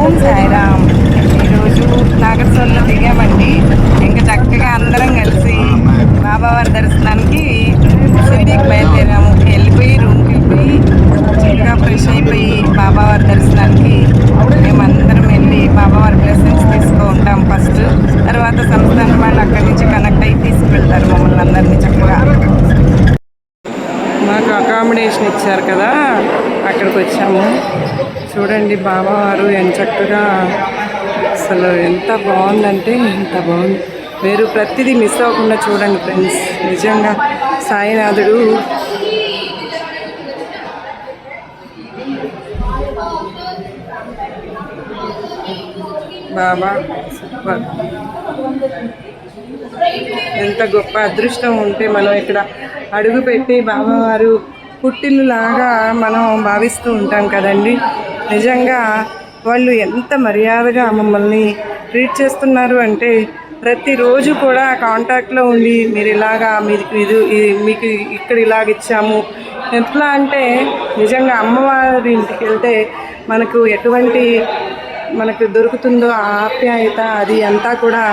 ఓం సాయిరామ్. ఈరోజు నాగర్సోల్లో దిగామండి. ఇంకా చక్కగా అందరం కలిసి బాబావారి దర్శనానికి షిరిడీకి బయలుదేరాము. వెళ్ళిపోయి రూమ్కి వెళ్ళిపోయి చక్కగా ఫ్రెష్ అయిపోయి బాబావారి దర్శనానికి మేమందరం వెళ్ళి బాబావారి బ్లెస్సింగ్స్ తీసుకుంటాం ఫస్ట్. తర్వాత సంస్థానం వాళ్ళు అక్కడి నుంచి కనెక్ట్ అయ్యి తీసుకువెళ్తారు మమ్మల్ని అందరినీ చక్కగా. మాకు అకామిడేషన్ ఇచ్చారు కదా, అక్కడికి వచ్చాము. చూడండి బాబావారు ఎంత చక్కగా, అసలు ఎంత బాగుందంటే ఎంత బాగుంది. మీరు ప్రతిదీ మిస్ అవ్వకుండా చూడండి ఫ్రెండ్స్. నిజంగా సాయినాథుడు బాబా సూపర్. ఎంత గొప్ప అదృష్టం ఉంటే మనం ఇక్కడ అడుగు పెట్టి బాబావారు పుట్టిల్లు లాగా మనం భావిస్తూ ఉంటాం కదండి. నిజంగా వాళ్ళు ఎంత మర్యాదగా మమ్మల్ని ట్రీట్ చేస్తున్నారు అంటే, ప్రతిరోజు కూడా కాంటాక్ట్లో ఉండి మీరు ఇలాగా మీకు ఇక్కడ ఇలాగ ఇచ్చాము. ఎట్లా అంటే నిజంగా అమ్మవారి ఇంటికి వెళ్తే మనకు ఎటువంటి మనకు దొరుకుతుందో ఆ ఆప్యాయత అది అంతా కూడా